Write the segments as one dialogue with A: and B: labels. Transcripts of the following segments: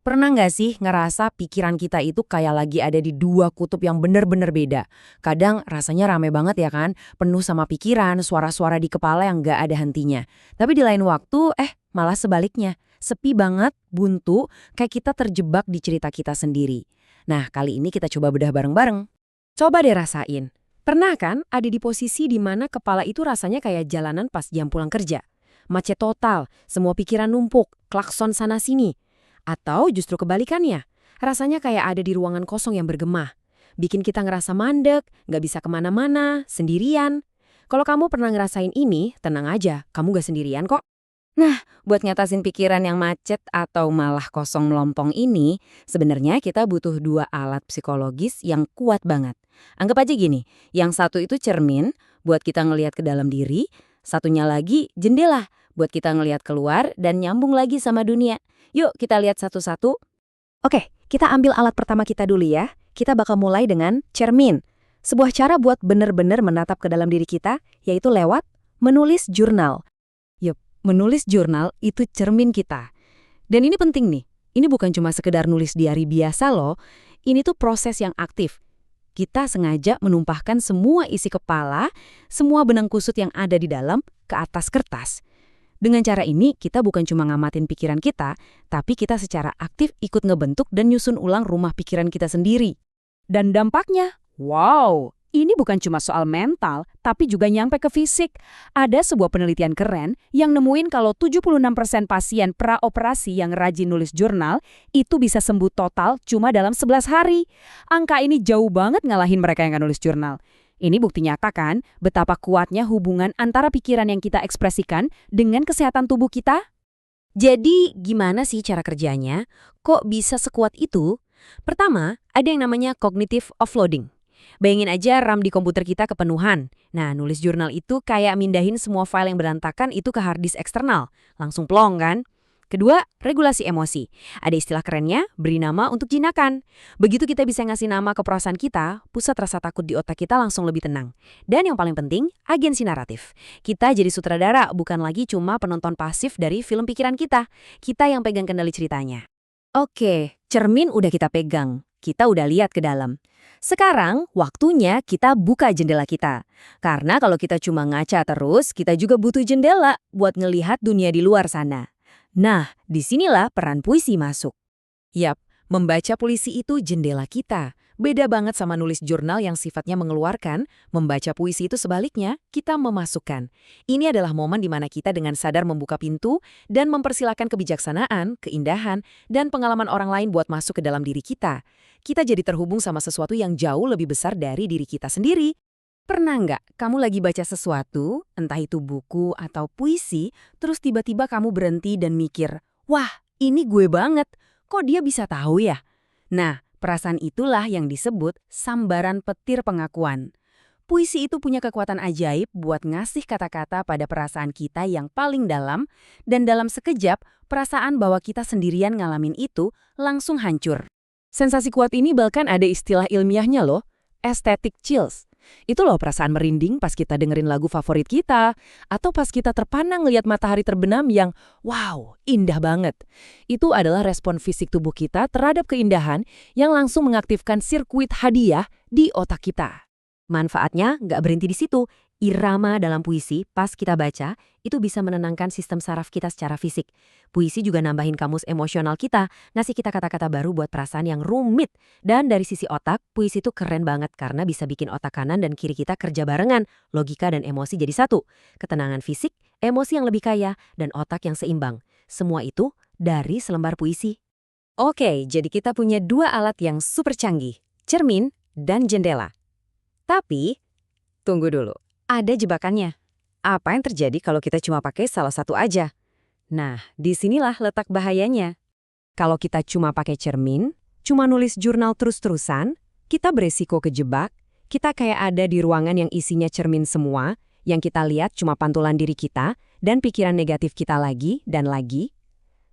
A: Pernah nggak sih ngerasa pikiran kita itu kayak lagi ada di dua kutub yang bener-bener beda? Kadang rasanya rame banget ya kan, penuh sama pikiran, suara-suara di kepala yang nggak ada hentinya. Tapi di lain waktu, malah sebaliknya. Sepi banget, buntu, kayak kita terjebak di cerita kita sendiri. Nah, kali ini kita coba bedah bareng-bareng.
B: Coba deh rasain. Pernah kan ada di posisi di mana kepala itu rasanya kayak jalanan pas jam pulang kerja? Macet total, semua pikiran numpuk, klakson sana-sini. Atau justru kebalikannya, rasanya kayak ada di ruangan kosong yang bergema. Bikin kita ngerasa mandek, nggak bisa kemana-mana, sendirian. Kalau kamu pernah ngerasain ini, tenang aja, kamu nggak sendirian kok.
A: Nah, buat ngatasin pikiran yang macet atau malah kosong melompong ini, sebenarnya kita butuh dua alat psikologis yang kuat banget. Anggap aja gini, yang satu itu cermin buat kita ngelihat ke dalam diri, satunya lagi jendela buat kita ngelihat keluar dan nyambung lagi sama dunia. Yuk kita lihat satu-satu.
B: Oke, kita ambil alat pertama kita dulu ya. Kita bakal mulai dengan cermin. Sebuah cara buat benar-benar menatap ke dalam diri kita, yaitu lewat menulis jurnal.
A: Menulis jurnal itu cermin kita. Dan ini penting nih, ini bukan cuma sekedar nulis diari biasa loh, ini tuh proses yang aktif. Kita sengaja menumpahkan semua isi kepala, semua benang kusut yang ada di dalam ke atas kertas. Dengan cara ini, kita bukan cuma ngamatin pikiran kita, tapi kita secara aktif ikut ngebentuk dan nyusun ulang rumah pikiran kita sendiri.
B: Dan dampaknya, wow, ini bukan cuma soal mental, tapi juga nyampe ke fisik. Ada sebuah penelitian keren yang nemuin kalau 76% pasien praoperasi yang rajin nulis jurnal itu bisa sembuh total cuma dalam 11 hari. Angka ini jauh banget ngalahin mereka yang nggak nulis jurnal. Ini bukti nyata kan betapa kuatnya hubungan antara pikiran yang kita ekspresikan dengan kesehatan tubuh kita?
A: Jadi gimana sih cara kerjanya? Kok bisa sekuat itu? Pertama, ada yang namanya cognitive offloading. Bayangin aja RAM di komputer kita kepenuhan. Nah, nulis jurnal itu kayak mindahin semua file yang berantakan itu ke hard disk eksternal. Langsung plong kan? Kedua, regulasi emosi. Ada istilah kerennya, beri nama untuk jinakan. Begitu kita bisa ngasih nama ke perasaan kita, pusat rasa takut di otak kita langsung lebih tenang. Dan yang paling penting, agensi naratif. Kita jadi sutradara, bukan lagi cuma penonton pasif dari film pikiran kita. Kita yang pegang kendali ceritanya. Oke, cermin udah kita pegang. Kita udah lihat ke dalam. Sekarang, waktunya kita buka jendela kita. Karena kalau kita cuma ngaca terus, kita juga butuh jendela buat ngelihat dunia di luar sana. Nah, disinilah peran puisi masuk. Yap, membaca puisi itu jendela kita. Beda banget sama nulis jurnal yang sifatnya mengeluarkan, membaca puisi itu sebaliknya, kita memasukkan. Ini adalah momen di mana kita dengan sadar membuka pintu dan mempersilahkan kebijaksanaan, keindahan, dan pengalaman orang lain buat masuk ke dalam diri kita. Kita jadi terhubung sama sesuatu yang jauh lebih besar dari diri kita sendiri. Pernah nggak kamu lagi baca sesuatu, entah itu buku atau puisi, terus tiba-tiba kamu berhenti dan mikir, wah, ini gue banget, kok dia bisa tahu ya? Nah, perasaan itulah yang disebut sambaran petir pengakuan. Puisi itu punya kekuatan ajaib buat ngasih kata-kata pada perasaan kita yang paling dalam, dan dalam sekejap, perasaan bahwa kita sendirian ngalamin itu langsung hancur. Sensasi kuat ini bahkan ada istilah ilmiahnya loh, aesthetic chills. Itu loh perasaan merinding pas kita dengerin lagu favorit kita, atau pas kita terpana ngeliat matahari terbenam yang, wow, indah banget. Itu adalah respon fisik tubuh kita terhadap keindahan yang langsung mengaktifkan sirkuit hadiah di otak kita. Manfaatnya nggak berhenti di situ. Irama dalam puisi, pas kita baca, itu bisa menenangkan sistem saraf kita secara fisik. Puisi juga nambahin kamus emosional kita, ngasih kita kata-kata baru buat perasaan yang rumit. Dan dari sisi otak, puisi itu keren banget karena bisa bikin otak kanan dan kiri kita kerja barengan, logika dan emosi jadi satu. Ketenangan fisik, emosi yang lebih kaya, dan otak yang seimbang. Semua itu dari selembar puisi. Oke, jadi kita punya dua alat yang super canggih, cermin dan jendela. Tapi, tunggu dulu. Ada jebakannya. Apa yang terjadi kalau kita cuma pakai salah satu aja? Nah, disinilah letak bahayanya. Kalau kita cuma pakai cermin, cuma nulis jurnal terus-terusan, kita beresiko kejebak, kita kayak ada di ruangan yang isinya cermin semua, yang kita lihat cuma pantulan diri kita, dan pikiran negatif kita lagi dan lagi.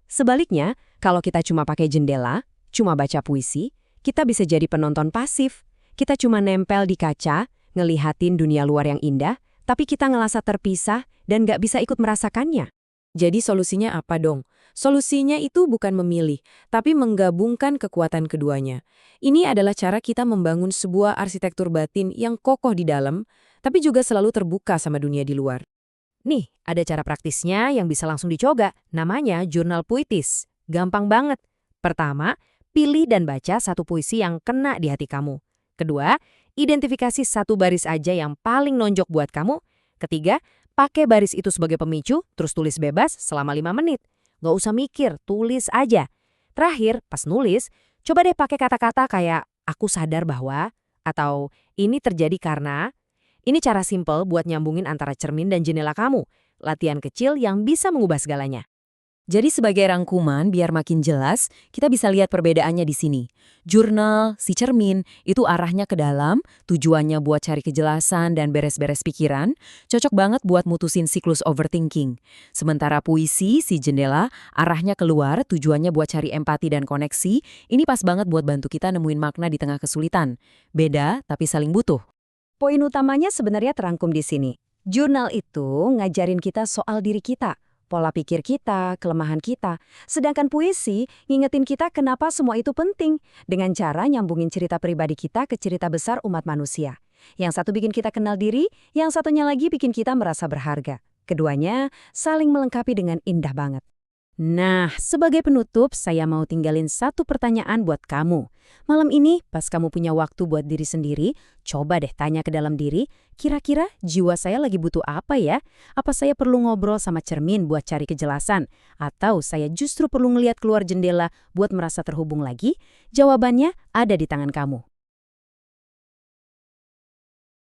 A: Sebaliknya, kalau kita cuma pakai jendela, cuma baca puisi, kita bisa jadi penonton pasif. Kita cuma nempel di kaca, ngelihatin dunia luar yang indah, tapi kita ngerasa terpisah dan nggak bisa ikut merasakannya. Jadi solusinya apa dong? Solusinya itu bukan memilih, tapi menggabungkan kekuatan keduanya. Ini adalah cara kita membangun sebuah arsitektur batin yang kokoh di dalam, tapi juga selalu terbuka sama dunia di luar. Nih, ada cara praktisnya yang bisa langsung dicoba. Namanya jurnal puitis. Gampang banget. Pertama, pilih dan baca satu puisi yang kena di hati kamu. Kedua, identifikasi satu baris aja yang paling nonjok buat kamu. Ketiga, pakai baris itu sebagai pemicu, terus tulis bebas selama 5 menit. Nggak usah mikir, tulis aja. Terakhir, pas nulis, coba deh pakai kata-kata kayak aku sadar bahwa, atau ini terjadi karena. Ini cara simple buat nyambungin antara cermin dan jendela kamu. Latihan kecil yang bisa mengubah segalanya.
C: Jadi sebagai rangkuman, biar makin jelas, kita bisa lihat perbedaannya di sini. Jurnal, si cermin, itu arahnya ke dalam, tujuannya buat cari kejelasan dan beres-beres pikiran, cocok banget buat mutusin siklus overthinking. Sementara puisi, si jendela, arahnya keluar, tujuannya buat cari empati dan koneksi, ini pas banget buat bantu kita nemuin makna di tengah kesulitan. Beda, tapi saling butuh.
B: Poin utamanya sebenarnya terangkum di sini. Jurnal itu ngajarin kita soal diri kita, pola pikir kita, kelemahan kita. Sedangkan puisi ngingetin kita kenapa semua itu penting dengan cara nyambungin cerita pribadi kita ke cerita besar umat manusia. Yang satu bikin kita kenal diri, yang satunya lagi bikin kita merasa berharga. Keduanya saling melengkapi dengan indah banget. Nah, sebagai penutup, saya mau tinggalin satu pertanyaan buat kamu. Malam ini, pas kamu punya waktu buat diri sendiri, coba deh tanya ke dalam diri, kira-kira jiwa saya lagi butuh apa ya? Apa saya perlu ngobrol sama cermin buat cari kejelasan? Atau saya justru perlu ngeliat keluar jendela buat merasa terhubung lagi? Jawabannya ada di tangan kamu.